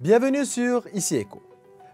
Bienvenue sur Ici Éco.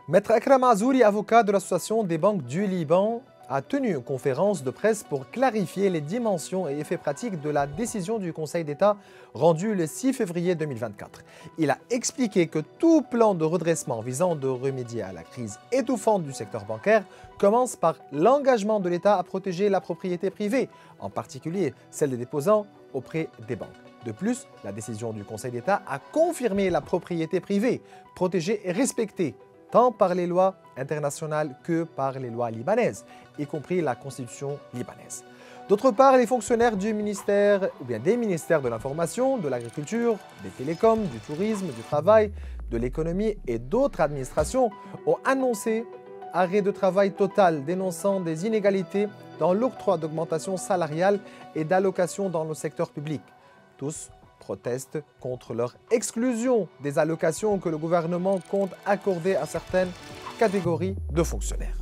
Maître Akram Azouri, avocat de l'Association des banques du Liban, a tenu une conférence de presse pour clarifier les dimensions et effets pratiques de la décision du Conseil d'État rendue le 6 février 2024. Il a expliqué que tout plan de redressement visant de remédier à la crise étouffante du secteur bancaire commence par l'engagement de l'État à protéger la propriété privée, en particulier celle des déposants auprès des banques. De plus, la décision du Conseil d'État a confirmé la propriété privée, protégée et respectée, tant par les lois internationales que par les lois libanaises, y compris la Constitution libanaise. D'autre part, les fonctionnaires du ministère, ou bien des ministères de l'Information, de l'Agriculture, des Télécoms, du Tourisme, du Travail, de l'Économie et d'autres administrations ont annoncé arrêt de travail total, dénonçant des inégalités dans l'octroi d'augmentations salariales et d'allocations dans le secteur public. Tous protestent contre leur exclusion des allocations que le gouvernement compte accorder à certaines catégories de fonctionnaires.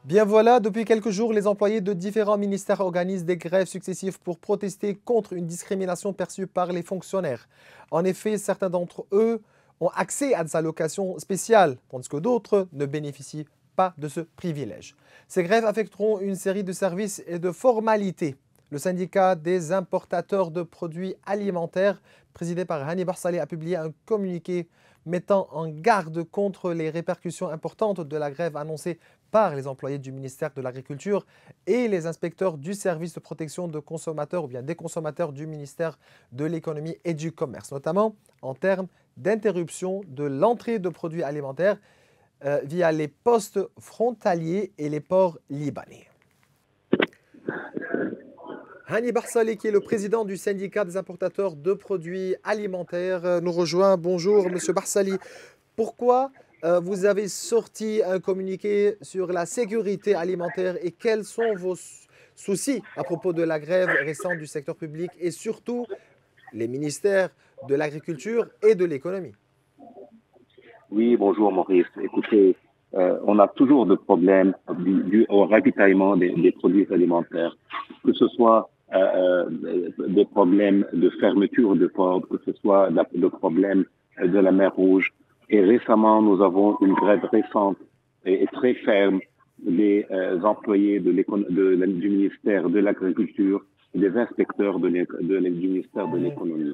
Bien voilà, depuis quelques jours, les employés de différents ministères organisent des grèves successives pour protester contre une discrimination perçue par les fonctionnaires. En effet, certains d'entre eux ont accès à des allocations spéciales, tandis que d'autres ne bénéficient pas de ce privilège. Ces grèves affecteront une série de services et de formalités. Le syndicat des importateurs de produits alimentaires, présidé par Hani Barsali, a publié un communiqué mettant en garde contre les répercussions importantes de la grève annoncée par les employés du ministère de l'Agriculture et les inspecteurs du service de protection de consommateurs ou bien des consommateurs du ministère de l'Économie et du Commerce, notamment en termes d'interruption de l'entrée de produits alimentaires via les postes frontaliers et les ports libanais. Hani Barsali, qui est le président du syndicat des importateurs de produits alimentaires, nous rejoint. Bonjour, monsieur Barsali. Pourquoi vous avez sorti un communiqué sur la sécurité alimentaire et quels sont vos soucis à propos de la grève récente du secteur public et surtout les ministères de l'Agriculture et de l'Économie? Oui, bonjour Maurice. Écoutez, on a toujours de problèmes dû au ravitaillement des produits alimentaires, que ce soit des problèmes de fermeture de ports, que ce soit des problèmes de la mer Rouge. Et récemment, nous avons une grève récente et très ferme des employés du ministère de l'Agriculture et des inspecteurs du ministère de l'Économie.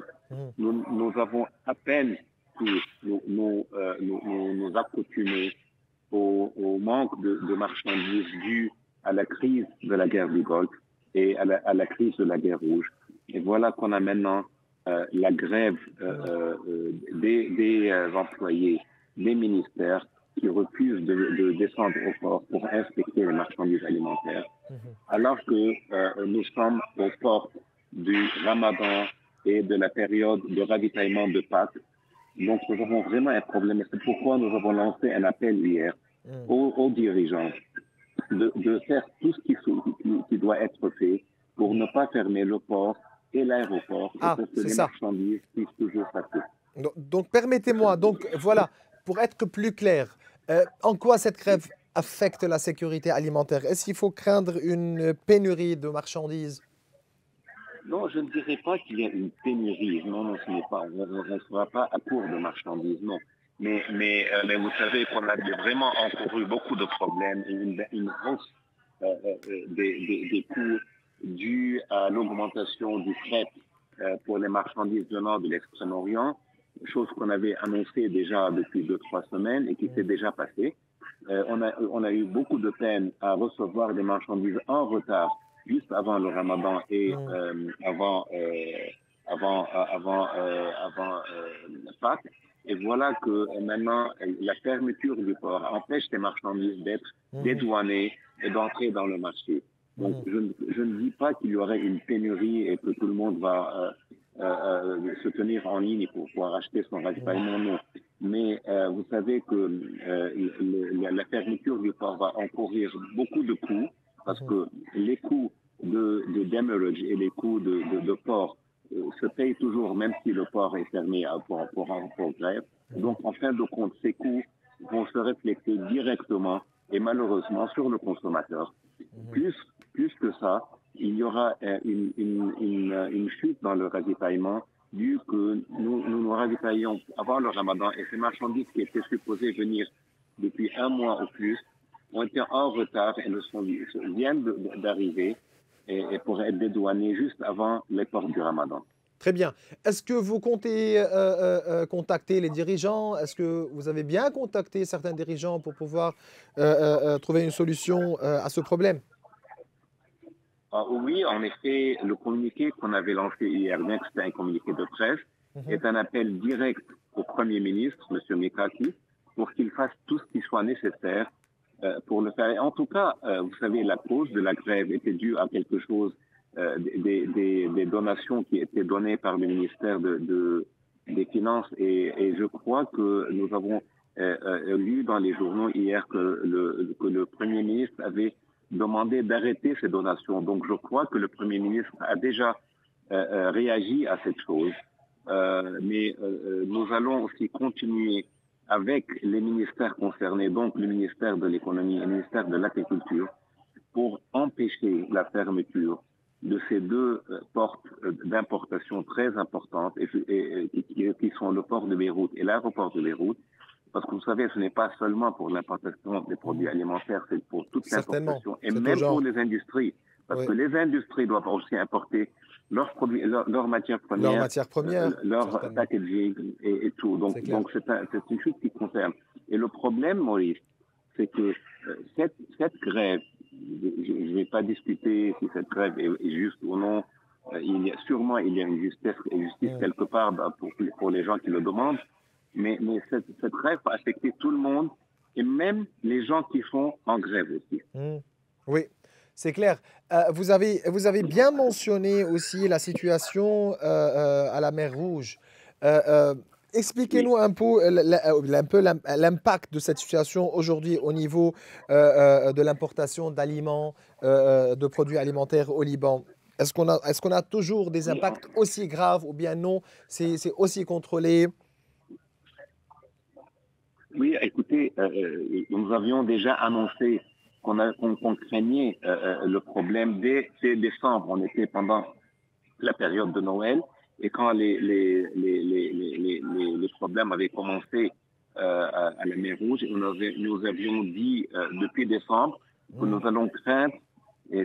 Nous avons à peine pu nous accoutumer au manque de marchandises dû à la crise de la guerre du Golfe et à la crise de la guerre rouge. Et voilà qu'on a maintenant la grève des employés des ministères qui refusent de descendre au port pour inspecter les marchandises alimentaires, alors que nous sommes aux portes du Ramadan et de la période de ravitaillement de Pâques. Donc, nous avons vraiment un problème. Et c'est pourquoi nous avons lancé un appel hier aux dirigeants de faire tout ce qui doit être fait pour ne pas fermer le port et l'aéroport et pour que les marchandises puissent toujours passer. Donc permettez-moi, voilà, pour être plus clair, en quoi cette grève affecte la sécurité alimentaire? Est-ce qu'il faut craindre une pénurie de marchandises? Non, je ne dirais pas qu'il y a une pénurie. Non, ce n'est pas. On ne sera pas à court de marchandises, non. Mais vous savez qu'on a vraiment encouru beaucoup de problèmes et une hausse des coûts dus à l'augmentation du fret pour les marchandises venant de l'Extrême-Orient, chose qu'on avait annoncée déjà depuis 2-3 semaines et qui s'est déjà passée. On a eu beaucoup de peine à recevoir des marchandises en retard juste avant le Ramadan et avant Pâques. Et voilà que maintenant, la fermeture du port empêche les marchandises d'être dédouanées et d'entrer dans le marché. Donc, je ne dis pas qu'il y aurait une pénurie et que tout le monde va se tenir en ligne pour pouvoir acheter son ravitaillement, non. Mais vous savez que la fermeture du port va encourir beaucoup de coûts parce que les coûts de demurrage et les coûts de port se payent toujours, même si le port est fermé pour grève. Donc, en fin de compte, ces coûts vont se refléter directement et malheureusement sur le consommateur. Plus, plus que ça, il y aura une chute dans le ravitaillement vu que nous ravitaillons avant le ramadan et ces marchandises qui étaient supposées venir depuis un mois ou plus ont été en retard et viennent d'arriver et pourraient être dédouanés juste avant les portes du ramadan. Très bien. Est-ce que vous comptez contacter les dirigeants? Est-ce que vous avez bien contacté certains dirigeants pour pouvoir trouver une solution à ce problème? Oui, en effet, le communiqué qu'on avait lancé hier, bien que c'était un communiqué de presse, est un appel direct au Premier ministre, M. Mikati, pour qu'il fasse tout ce qui soit nécessaire pour le faire. Et en tout cas, vous savez, la cause de la grève était due à quelque chose, des donations qui étaient données par le ministère des Finances. Et je crois que nous avons lu dans les journaux hier que le Premier ministre avait demandé d'arrêter ces donations. Donc, je crois que le Premier ministre a déjà réagi à cette chose. Mais nous allons aussi continuer avec les ministères concernés, donc le ministère de l'économie et le ministère de l'agriculture, pour empêcher la fermeture de ces deux portes d'importation très importantes qui sont le port de Beyrouth et l'aéroport de Beyrouth. Parce que vous savez, ce n'est pas seulement pour l'importation des produits alimentaires, c'est pour toute l'importation et même pour les industries. Parce que les industries doivent aussi importer leurs produits, leurs matières premières, leur packaging et tout. Donc c'est une chose qui concerne. Et le problème, Maurice, c'est que cette grève, je ne vais pas discuter si cette grève est juste ou non. Il y a une justice quelque part pour les gens qui le demandent. Mais cette grève va affecter tout le monde et même les gens qui sont en grève aussi. Oui, c'est clair. Vous avez bien mentionné aussi la situation à la mer Rouge. Expliquez-nous un peu l'impact de cette situation aujourd'hui au niveau de l'importation d'aliments, de produits alimentaires au Liban. Est-ce qu'on a toujours des impacts aussi graves ou bien non? C'est aussi contrôlé? Oui, écoutez, nous avions déjà annoncé qu'on craignait le problème dès décembre. On était pendant la période de Noël et quand les problèmes avaient commencé à la mer Rouge, nous avions dit depuis décembre que nous allons craindre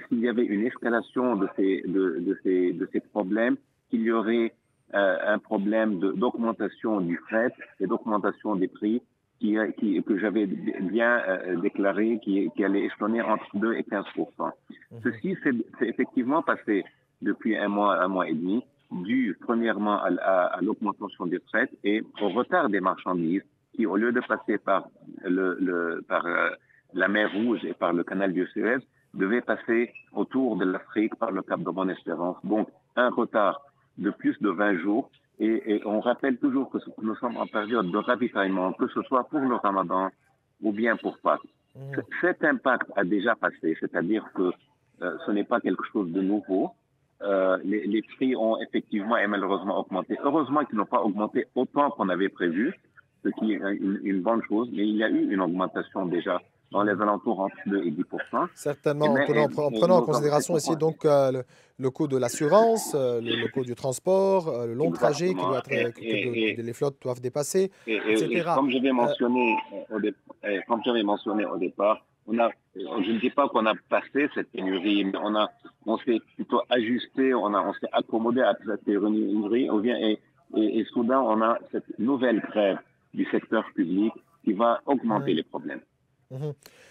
s'il y avait une escalation de ces problèmes, qu'il y aurait un problème d'augmentation du fret et d'augmentation des prix que j'avais bien déclaré qui allait échelonner entre 2 et 15%. Ceci s'est effectivement passé depuis un mois et demi, dû premièrement à l'augmentation des fret et au retard des marchandises qui, au lieu de passer par la mer Rouge et par le canal du Suez, devaient passer autour de l'Afrique par le Cap de Bonne-Espérance. Donc, un retard de plus de 20 jours. Et on rappelle toujours que nous sommes en période de ravitaillement, que ce soit pour le Ramadan ou bien pour Pâques. Cet impact a déjà passé, c'est-à-dire que ce n'est pas quelque chose de nouveau. Les prix ont effectivement et malheureusement augmenté. Heureusement qu'ils n'ont pas augmenté autant qu'on avait prévu, ce qui est une bonne chose, mais il y a eu une augmentation déjà dans les alentours entre 2 et 10%. Certainement, en prenant en considération aussi donc le coût de l'assurance, le coût du transport, le long trajet que les flottes doivent dépasser, etc. Comme j'avais mentionné au départ, je ne dis pas qu'on a passé cette pénurie, mais on s'est plutôt ajusté, on s'est accommodé à cette pénurie, et soudain on a cette nouvelle grève du secteur public qui va augmenter les problèmes.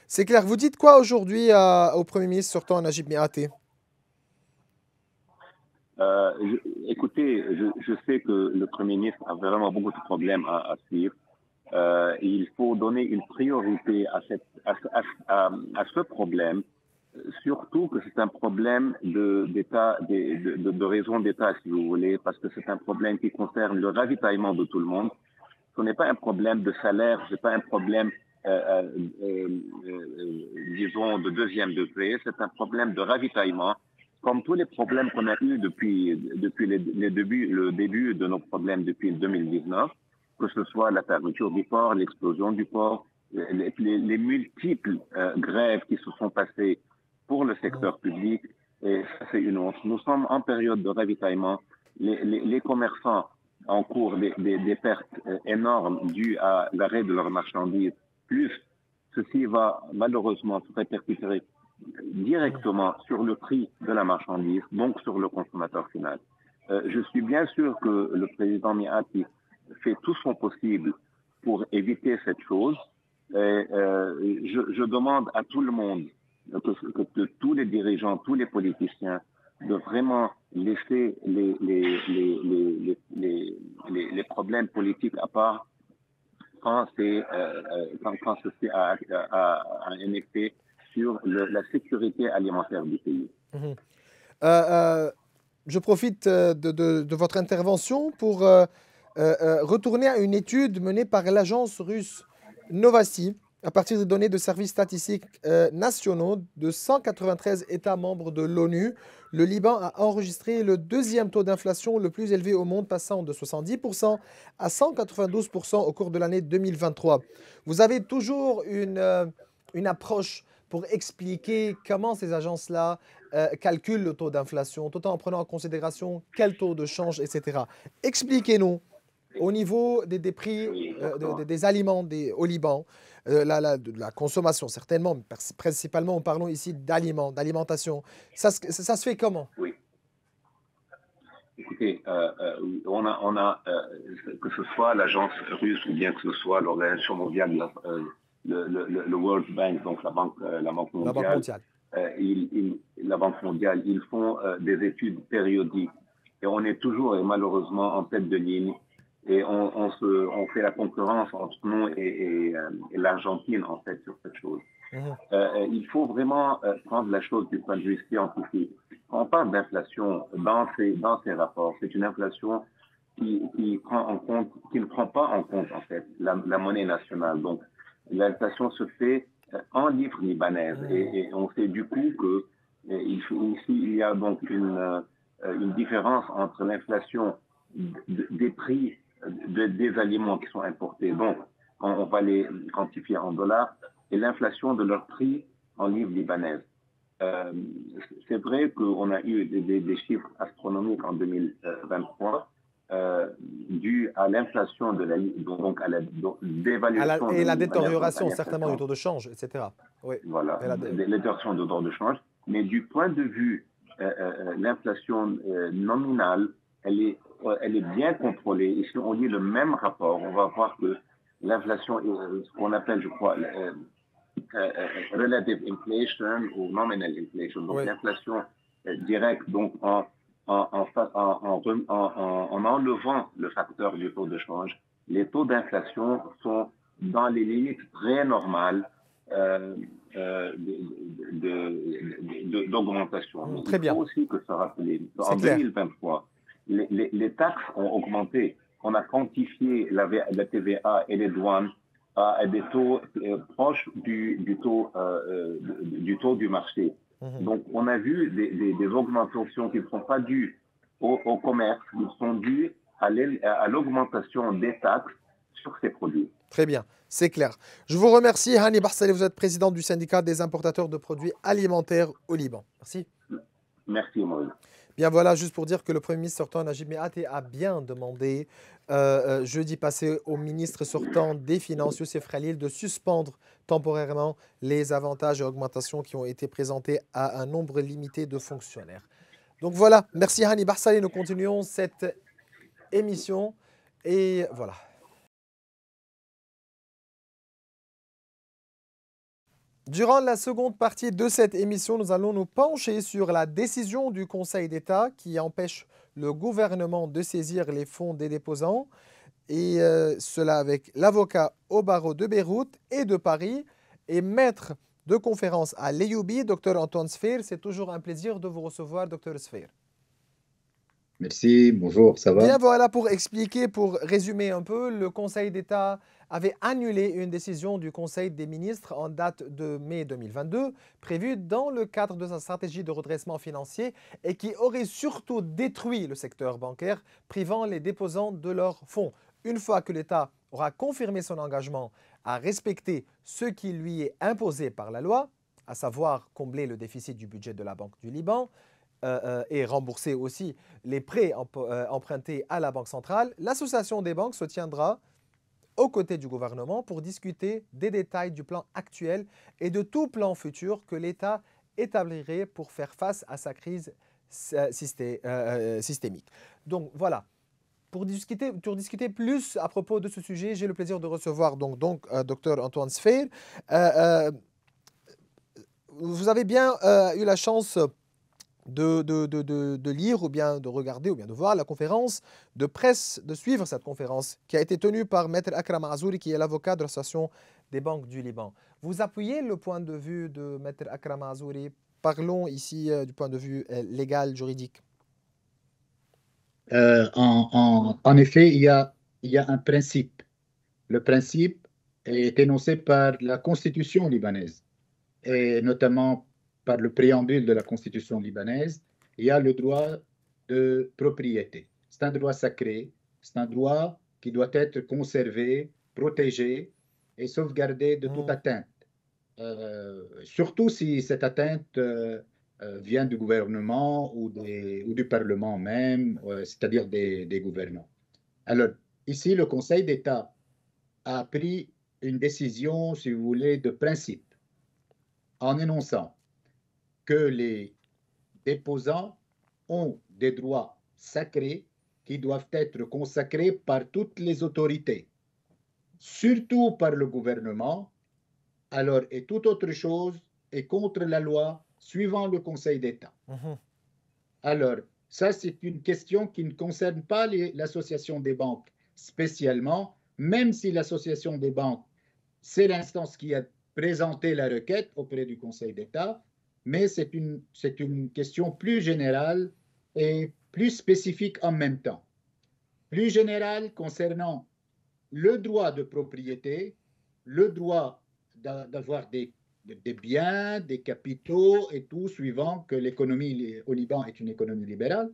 C'est clair. Vous dites quoi aujourd'hui au Premier ministre sortant Najib Mikati? Écoutez, je sais que le Premier ministre a vraiment beaucoup de problèmes à suivre. Il faut donner une priorité à ce problème, surtout que c'est un problème de raison d'État, si vous voulez, parce que c'est un problème qui concerne le ravitaillement de tout le monde. Ce n'est pas un problème de salaire, ce n'est pas un problème disons, de deuxième degré, c'est un problème de ravitaillement, comme tous les problèmes qu'on a eus depuis le début de nos problèmes depuis 2019, que ce soit la fermeture du port, l'explosion du port, les multiples grèves qui se sont passées pour le secteur public, et ça c'est une honte. Nous sommes en période de ravitaillement. Les commerçants encourent des pertes énormes dues à l'arrêt de leurs marchandises. Plus, ceci va malheureusement se répercuter directement sur le prix de la marchandise, donc sur le consommateur final. Je suis bien sûr que le président Miati fait tout son possible pour éviter cette chose. Je demande à tout le monde, que tous les dirigeants, tous les politiciens, de vraiment laisser les problèmes politiques à part quand ceci a un effet sur la sécurité alimentaire du pays. Je profite de votre intervention pour retourner à une étude menée par l'agence russe Novosti à partir des données de services statistiques nationaux de 193 États membres de l'ONU. Le Liban a enregistré le deuxième taux d'inflation le plus élevé au monde, passant de 70% à 192% au cours de l'année 2023. Vous avez toujours une approche pour expliquer comment ces agences-là calculent le taux d'inflation, tout en prenant en considération quel taux de change, etc. Expliquez-nous, au niveau des prix des aliments au Liban, de la consommation certainement, mais principalement, parlons ici d'aliments, d'alimentation. Ça se fait comment? Oui. Écoutez, on a que ce soit l'agence russe ou bien que ce soit l'Organisation mondiale, le World Bank, donc la Banque mondiale, la Banque mondiale, ils font des études périodiques et on est toujours et malheureusement en tête de ligne. Et on fait la concurrence entre nous et l'Argentine, en fait, sur cette chose. Il faut vraiment prendre la chose du point de vue scientifique. Quand on parle d'inflation dans ces rapports, c'est une inflation qui ne prend pas en compte, en fait, la monnaie nationale. Donc, l'inflation se fait en livres libanaises. Et on sait du coup il y a donc une différence entre l'inflation des prix des aliments qui sont importés, donc on va les quantifier en dollars, et l'inflation de leur prix en livres libanaises. C'est vrai qu'on a eu des chiffres astronomiques en 2023 dû à l'inflation donc à la dévaluation et la détérioration certainement du taux de change, etc. Oui. Voilà, la détérioration du taux de change. Mais du point de vue l'inflation nominale, elle est bien contrôlée. Et si on lit le même rapport, on va voir que l'inflation est ce qu'on appelle, je crois, relative inflation ou nominal inflation. Donc, l'inflation directe, donc en enlevant le facteur du taux de change, les taux d'inflation sont dans les limites très normales d'augmentation. Très bien. Il faut aussi que se rappeler, en 2023, les taxes ont augmenté. On a quantifié la TVA et les douanes à des taux proches du taux du marché. Donc, on a vu des augmentations qui ne sont pas dues au commerce, qui sont dues à l'augmentation des taxes sur ces produits. Très bien, c'est clair. Je vous remercie, Hani Barsali, vous êtes président du syndicat des importateurs de produits alimentaires au Liban. Merci. Merci, Maurice. Bien voilà, juste pour dire que le Premier ministre sortant, Najib Mikati, a bien demandé jeudi passé au ministre sortant des Finances, Youssef Khalil, de suspendre temporairement les avantages et augmentations qui ont été présentés à un nombre limité de fonctionnaires. Donc voilà, merci Hani Barsali, nous continuons cette émission et voilà. Durant la seconde partie de cette émission, nous allons nous pencher sur la décision du Conseil d'État qui empêche le gouvernement de saisir les fonds des déposants, et cela avec l'avocat au barreau de Beyrouth et de Paris et maître de conférence à l'EIOUBI, Dr Antoine Sfer. C'est toujours un plaisir de vous recevoir, Dr Sfer. Merci, bonjour, ça va? Bien voilà, pour expliquer, pour résumer un peu, le Conseil d'État avait annulé une décision du Conseil des ministres en date de mai 2022, prévue dans le cadre de sa stratégie de redressement financier et qui aurait surtout détruit le secteur bancaire, privant les déposants de leurs fonds. Une fois que l'État aura confirmé son engagement à respecter ce qui lui est imposé par la loi, à savoir combler le déficit du budget de la Banque du Liban et rembourser aussi les prêts empruntés à la Banque centrale, l'association des banques se tiendra aux côtés du gouvernement pour discuter des détails du plan actuel et de tout plan futur que l'État établirait pour faire face à sa crise systémique. Donc voilà. Pour discuter plus à propos de ce sujet, j'ai le plaisir de recevoir Dr Antoine Sfair. Vous avez bien eu la chance de lire ou bien de regarder ou bien de voir la conférence de presse, de suivre cette conférence qui a été tenue par Maître Akram Azouri, qui est l'avocat de l'Association des banques du Liban. Vous appuyez le point de vue de Maître Akram Azouri. Parlons ici du point de vue légal, juridique. En effet, il y a un principe. Le principe est énoncé par la Constitution libanaise, et notamment par le préambule de la Constitution libanaise. Il y a le droit de propriété. C'est un droit sacré, c'est un droit qui doit être conservé, protégé et sauvegardé de toute atteinte. Surtout si cette atteinte vient du gouvernement ou du Parlement même, c'est-à-dire des gouvernants. Alors, ici, le Conseil d'État a pris une décision, si vous voulez, de principe, en énonçant que les déposants ont des droits sacrés qui doivent être consacrés par toutes les autorités, surtout par le gouvernement, alors, et toute autre chose est contre la loi suivant le Conseil d'État. Alors, ça, c'est une question qui ne concerne pas l'association des banques spécialement, même si l'association des banques, c'est l'instance qui a présenté la requête auprès du Conseil d'État, mais c'est une question plus générale et plus spécifique en même temps. Plus générale concernant le droit de propriété, le droit d'avoir des biens, des capitaux et tout, suivant que l'économie au Liban est une économie libérale,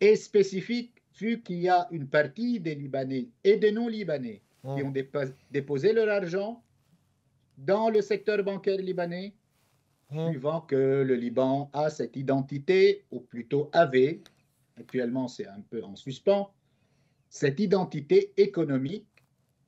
et spécifique vu qu'il y a une partie des Libanais et des non-Libanais qui ont déposé leur argent dans le secteur bancaire libanais, suivant que le Liban a cette identité, ou plutôt avait, actuellement c'est un peu en suspens, cette identité économique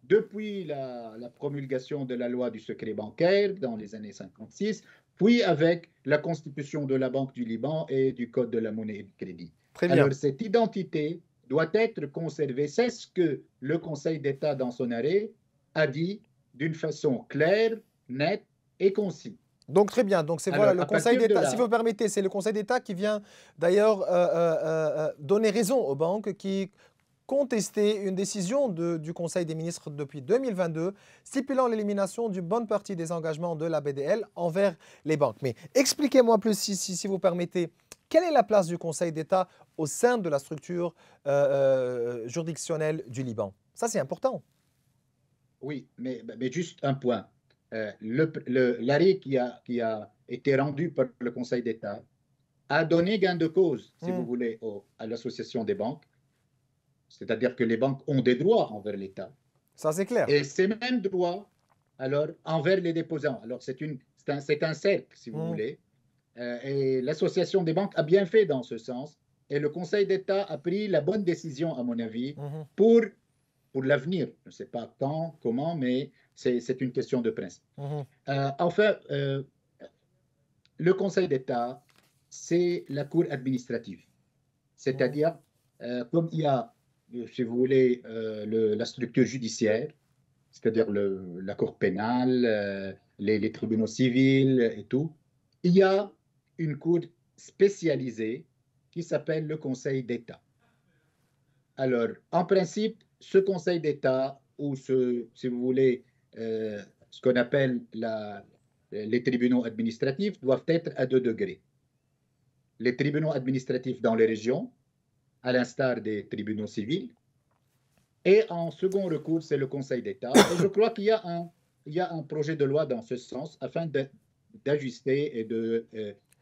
depuis la promulgation de la loi du secret bancaire dans les années 56, puis avec la constitution de la Banque du Liban et du Code de la monnaie et du crédit. Alors, cette identité doit être conservée. C'est ce que le Conseil d'État, dans son arrêt, a dit d'une façon claire, nette et concise. Donc très bien, donc c'est voilà le Conseil d'État, si vous permettez, c'est le Conseil d'État qui vient d'ailleurs donner raison aux banques qui contester une décision du Conseil des ministres depuis 2022 stipulant l'élimination d'une bonne partie des engagements de la BDL envers les banques. Mais expliquez-moi plus, si vous permettez, quelle est la place du Conseil d'État au sein de la structure juridictionnelle du Liban? Ça, c'est important. Oui, mais juste un point. L'arrêt qui a été rendu par le Conseil d'État a donné gain de cause, si vous voulez, à l'association des banques. C'est-à-dire que les banques ont des droits envers l'État. Ça, c'est clair. Et ces mêmes droits, alors, envers les déposants. Alors, c'est un cercle, si vous voulez. Et l'association des banques a bien fait dans ce sens. Et le Conseil d'État a pris la bonne décision, à mon avis, pour l'avenir. Je ne sais pas quand, comment, mais c'est une question de principe. Enfin, le Conseil d'État, c'est la cour administrative. C'est-à-dire, comme il y a, si vous voulez, la structure judiciaire, c'est-à-dire la cour pénale, les tribunaux civils et tout, il y a une cour spécialisée qui s'appelle le Conseil d'État. Alors, en principe, ce Conseil d'État, ou si vous voulez, ce qu'on appelle les tribunaux administratifs, doivent être à 2 degrés. Les tribunaux administratifs dans les régions, à l'instar des tribunaux civils. Et en second recours, c'est le Conseil d'État. Et je crois qu'il y a un projet de loi dans ce sens afin d'ajuster et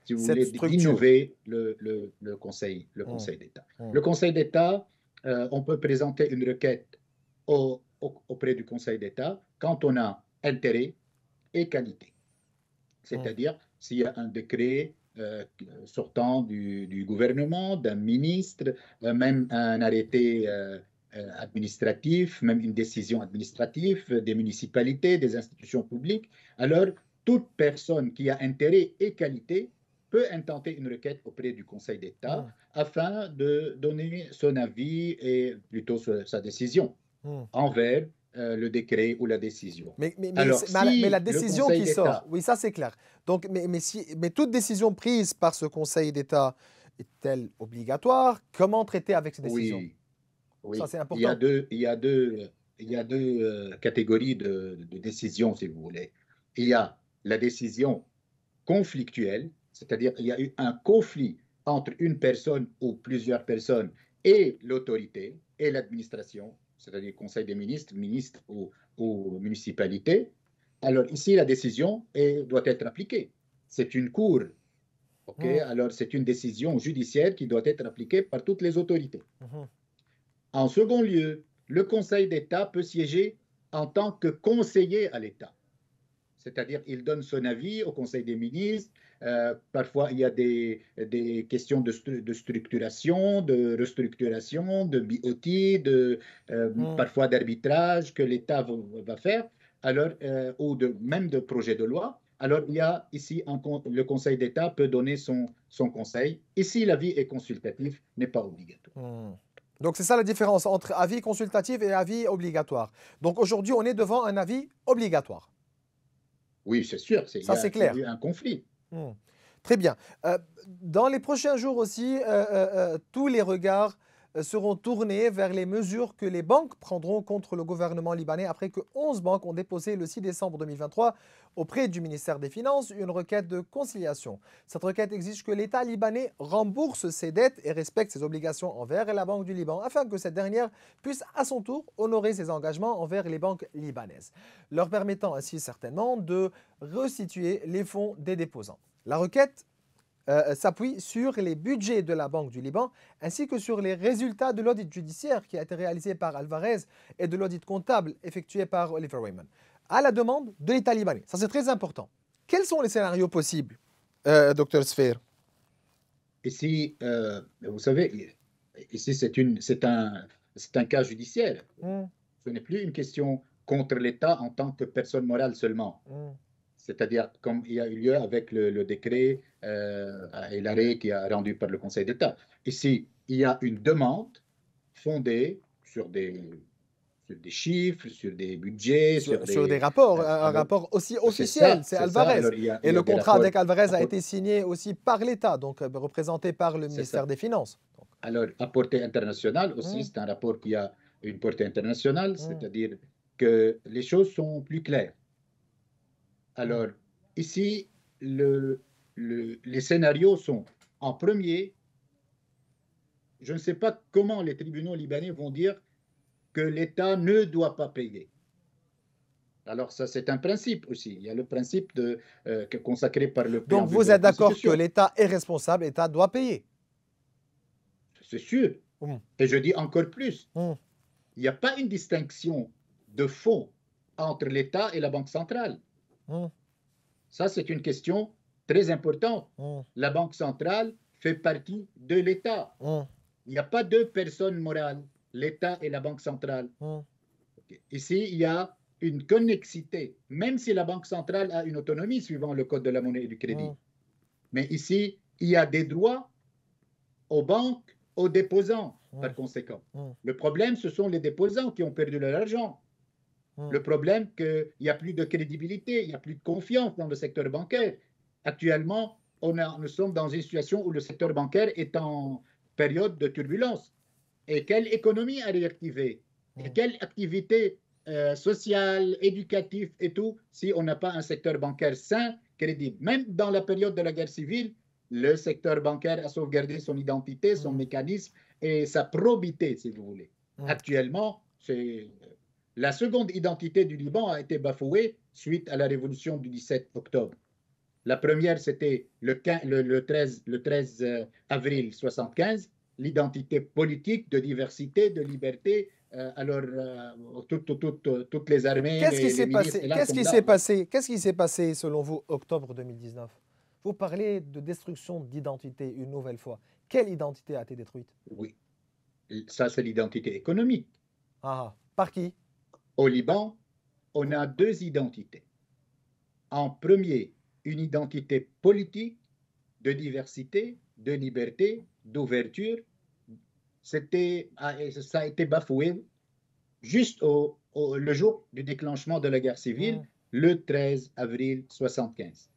si vous voulez, d'innover le Conseil d'État. Le Conseil d'État, on peut présenter une requête au auprès du Conseil d'État quand on a intérêt et qualité. C'est-à-dire s'il y a un décret sortant du gouvernement, d'un ministre, même un arrêté administratif, même une décision administrative des municipalités, des institutions publiques, alors toute personne qui a intérêt et qualité peut intenter une requête auprès du Conseil d'État afin de donner son avis et plutôt sa décision envers le décret ou la décision. Mais la décision qui sort, oui, ça c'est clair. Donc, mais toute décision prise par ce Conseil d'État est-elle obligatoire? Comment traiter avec ces décisions? Oui. Ça c'est important. Il y a deux catégories de décisions, si vous voulez. Il y a la décision conflictuelle, c'est-à-dire il y a eu un conflit entre une personne ou plusieurs personnes et l'autorité et l'administration, c'est-à-dire le Conseil des ministres, ministres ou municipalités. Alors ici, la décision doit être appliquée. C'est une cour. Alors c'est une décision judiciaire qui doit être appliquée par toutes les autorités. En second lieu, le Conseil d'État peut siéger en tant que conseiller à l'État. C'est-à-dire, il donne son avis au Conseil des ministres. Parfois, il y a des questions de structuration, de restructuration, de BOT, parfois d'arbitrage que l'État va faire, alors, ou même de projet de loi. Alors, il y a ici, le Conseil d'État peut donner son conseil. Ici, l'avis est consultatif, n'est pas obligatoire. Donc, c'est ça la différence entre avis consultatif et avis obligatoire. Donc, aujourd'hui, on est devant un avis obligatoire. Oui, c'est sûr. Ça, c'est clair. Il y a eu un conflit. Très bien. Dans les prochains jours aussi, tous les regards seront tournés vers les mesures que les banques prendront contre le gouvernement libanais après que 11 banques ont déposé le 6 décembre 2023 auprès du ministère des Finances une requête de conciliation. Cette requête exige que l'État libanais rembourse ses dettes et respecte ses obligations envers la Banque du Liban afin que cette dernière puisse à son tour honorer ses engagements envers les banques libanaises, leur permettant ainsi certainement de restituer les fonds des déposants. La requête s'appuie sur les budgets de la Banque du Liban ainsi que sur les résultats de l'audit judiciaire qui a été réalisé par Alvarez et de l'audit comptable effectué par Oliver Wyman à la demande de l'État libanais. Ça, c'est très important. Quels sont les scénarios possibles, Dr Sfer? Ici, vous savez, ici c'est un cas judiciaire. Ce n'est plus une question contre l'État en tant que personne morale seulement. C'est-à-dire comme il y a eu lieu avec le décret et l'arrêt qui a rendu par le Conseil d'État. Ici, il y a une demande fondée sur des chiffres, sur des budgets, sur des rapports, un rapport aussi officiel, c'est Alvarez. Et le contrat avec Alvarez a été signé aussi par l'État, donc représenté par le ministère des Finances. Alors, à portée internationale aussi, c'est un rapport qui a une portée internationale, c'est-à-dire que les choses sont plus claires. Alors, ici, les scénarios sont, en premier, je ne sais pas comment les tribunaux libanais vont dire que l'État ne doit pas payer. Alors, ça, c'est un principe aussi. Il y a le principe consacré par le préambule. Donc, vous êtes d'accord que l'État est responsable, l'État doit payer? C'est sûr. Et je dis encore plus. Il n'y a pas une distinction de fond entre l'État et la Banque centrale. Ça, c'est une question très importante. La Banque centrale fait partie de l'État. Il n'y a pas deux personnes morales, l'État et la Banque centrale. Ici, il y a une connexité, même si la Banque centrale a une autonomie suivant le Code de la monnaie et du crédit. Mais ici, il y a des droits aux banques, aux déposants, par conséquent. Le problème, ce sont les déposants qui ont perdu leur argent. Le problème, qu'il n'y a plus de crédibilité, il n'y a plus de confiance dans le secteur bancaire. Actuellement, nous sommes dans une situation où le secteur bancaire est en période de turbulence. Et quelle économie a réactivé? Et quelle activité sociale, éducative et tout, si on n'a pas un secteur bancaire sain, crédible? Même dans la période de la guerre civile, le secteur bancaire a sauvegardé son identité, son mécanisme et sa probité, si vous voulez. Actuellement, la seconde identité du Liban a été bafouée suite à la révolution du 17 octobre. La première, c'était le 13 avril 1975, l'identité politique de diversité, de liberté, toutes les armées, Qu'est-ce qui les s'est milices, passé? et là, Qu'est-ce sont qui là. s'est passé? Qu'est-ce qui s'est passé selon vous octobre 2019? Vous parlez de destruction d'identité une nouvelle fois. Quelle identité a été détruite? Oui, ça, c'est l'identité économique. Ah, par qui? Au Liban, on a deux identités. En premier, une identité politique de diversité, de liberté, d'ouverture. Ça a été bafoué juste le jour du déclenchement de la guerre civile, Hmm, le 13 avril 1975.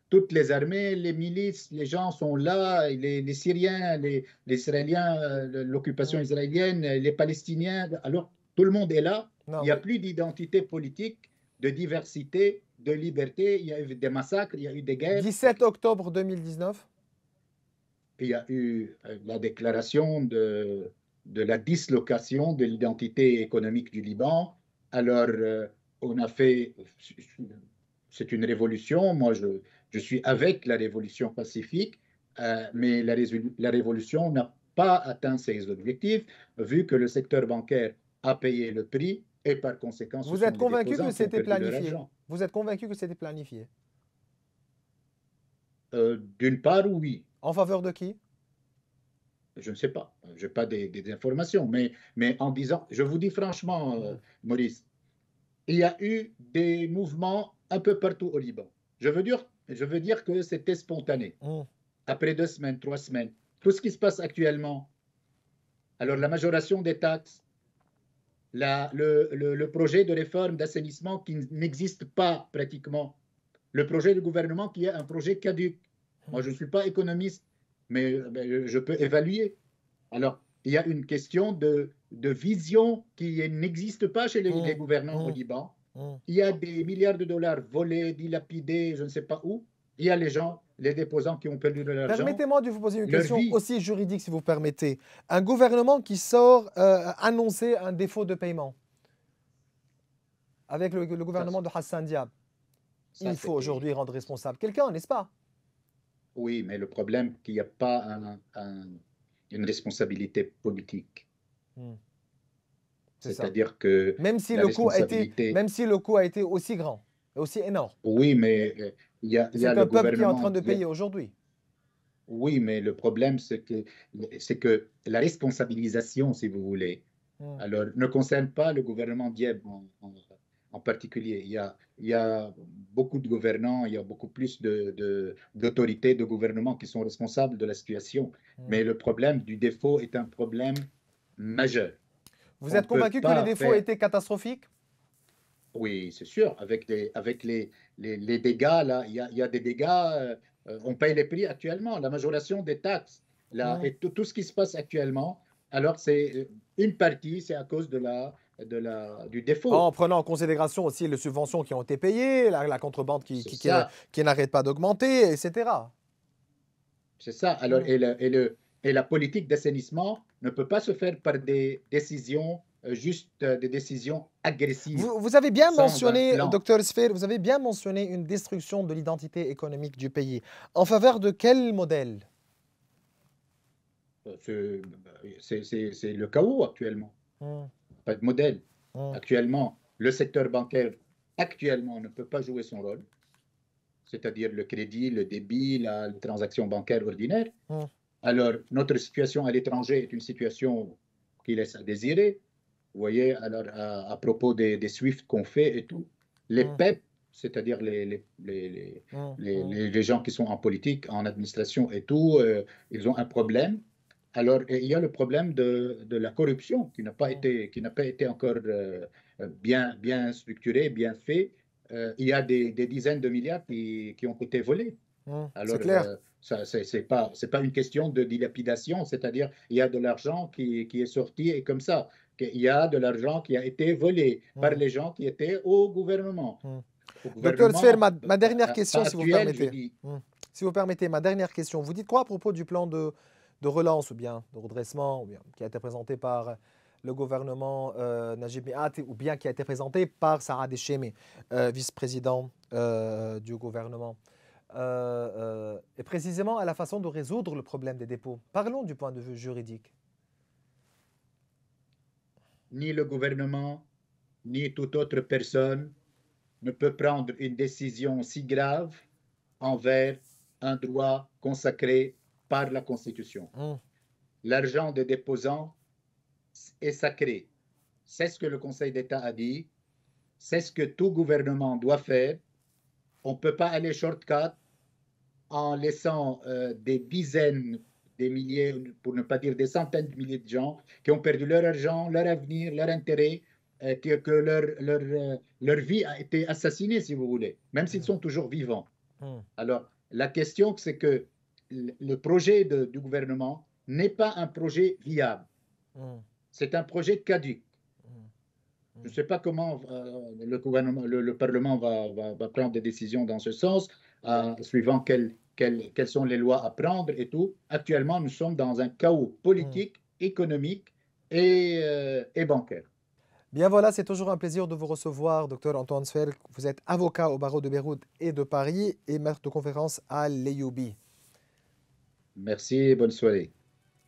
Toutes les armées, les milices, les gens sont là, les Syriens, les Israéliens, l'occupation hmm. israélienne, les Palestiniens. Alors, tout le monde est là. Il Non, n'y a mais plus d'identité politique, de diversité, de liberté. Il y a eu des massacres, il y a eu des guerres. 17 octobre 2019. Il y a eu la déclaration de la dislocation de l'identité économique du Liban. Alors, on a fait, c'est une révolution. Moi, je suis avec la révolution pacifique, mais la révolution n'a pas atteint ses objectifs, vu que le secteur bancaire a payé le prix et par conséquent, ce Vous sont êtes les convaincu que déposants qui ont c'était perdu leur planifié? argent. Vous êtes convaincu que c'était planifié? D'une part, oui, En faveur de qui? je ne sais pas, je n'ai pas des informations, mais en disant, je vous dis franchement, Hmm, Maurice, il y a eu des mouvements un peu partout au Liban. Je veux dire que c'était spontané. hmm, Après 2 semaines, 3 semaines, tout ce qui se passe actuellement, alors la majoration des taxes, le projet de réforme d'assainissement qui n'existe pas pratiquement, le projet du gouvernement qui est un projet caduc. Moi, hmm, je ne suis pas économiste, mais je peux évaluer. Alors, il y a une question de vision qui n'existe pas chez les hmm, gouvernants au hmm, Liban. hmm. Il y a des milliards de dollars volés, dilapidés, je ne sais pas où. Il y a les gens, les déposants qui ont perdu de l'argent. Permettez-moi de vous poser une Leur question vie, aussi juridique, si vous permettez. Un gouvernement qui sort annoncer un défaut de paiement avec le ça, gouvernement de Hassan Diab, ça il faut aujourd'hui c'était. rendre responsable quelqu'un, n'est-ce pas? Oui, mais le problème, c'est qu'il n'y a pas une responsabilité politique. Hmm, c'est ça. C'est-à-dire que Même si la le coût a été, responsabilité, même si le coût a été aussi grand, aussi énorme. oui, mais il y a C'est le un peuple qui est en train gouvernement. de payer aujourd'hui. Oui, mais le problème, c'est que la responsabilisation, si vous voulez, Hmm, alors, ne concerne pas le gouvernement Dieb en particulier. Il y a beaucoup de gouvernants, il y a beaucoup plus d'autorités, de gouvernements qui sont responsables de la situation. hmm. Mais le problème du défaut est un problème majeur. Vous On êtes ne peut convaincu que les pas défauts faire. étaient catastrophiques? Oui, c'est sûr, avec les dégâts, là, il y a des dégâts, on paye les prix actuellement, la majoration des taxes, là, Hmm. et tout ce qui se passe actuellement. Alors, c'est une partie, c'est à cause du En défaut. prenant en considération aussi les subventions qui ont été payées, la contrebande qui, C'est qui, qui- ça, qui n'arrête pas d'augmenter, etc. c'est ça. Alors, Hmm. et la politique d'assainissement ne peut pas se faire par des décisions, juste des décisions agressives, Vous avez bien sans un mentionné, plan. docteur Sfer, vous avez bien mentionné une destruction de l'identité économique du pays. En faveur de quel modèle? C'est le chaos actuellement. Hmm, Pas de modèle. hmm, Actuellement, le secteur bancaire actuellement ne peut pas jouer son rôle, c'est-à-dire le crédit, le débit, la transaction bancaire ordinaire. hmm, Alors, notre situation à l'étranger est une situation qui laisse à désirer. Vous voyez, alors à propos des SWIFT qu'on fait et tout, les hmm, PEP, c'est-à-dire les gens qui sont en politique, en administration et tout, ils ont un problème. Alors, et il y a le problème de la corruption hmm, qui n'a pas été encore bien structuré, bien fait. Il y a des dizaines de milliards qui ont été volés. c'est Alors, clair. ça, c'est pas une question de dilapidation, c'est-à-dire il y a de l'argent qui est sorti et comme ça. Il y a de l'argent qui a été volé par Hmm, les gens qui étaient au gouvernement. hmm. Au Docteur Sfer, gouvernement, ma dernière pas question, si vous actuel, je permettez. dis. Hmm. Si vous permettez, ma dernière question. Vous dites quoi à propos du plan de relance ou bien de redressement ou bien, qui a été présenté par le gouvernement Najib Mikati ou bien qui a été présenté par Saad Echemi, vice-président du gouvernement et précisément à la façon de résoudre le problème des dépôts. Parlons du point de vue juridique. ni le gouvernement, ni toute autre personne ne peut prendre une décision si grave envers un droit consacré par la Constitution. L'argent des déposants est sacré. C'est ce que le Conseil d'État a dit. C'est ce que tout gouvernement doit faire. On ne peut pas aller shortcut en laissant des dizaines, des milliers, pour ne pas dire des centaines de milliers de gens qui ont perdu leur argent, leur avenir, leur intérêt, que leur vie a été assassinée, si vous voulez, même s'ils sont toujours vivants. Alors, la question, c'est que le projet du gouvernement n'est pas un projet viable. C'est un projet caduc. Je ne sais pas comment le gouvernement, le Parlement va prendre des décisions dans ce sens, suivant quelles sont les lois à prendre et tout. Actuellement, nous sommes dans un chaos politique, économique et bancaire. Bien voilà, c'est toujours un plaisir de vous recevoir, Dr Antoine Sfael. Vous êtes avocat au barreau de Beyrouth et de Paris et maître de conférence à l'EIOB. Merci et bonne soirée.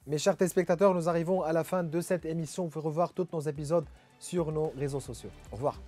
Mes chers téléspectateurs, nous arrivons à la fin de cette émission. Vous pouvez revoir tous nos épisodes sur nos réseaux sociaux. Au revoir.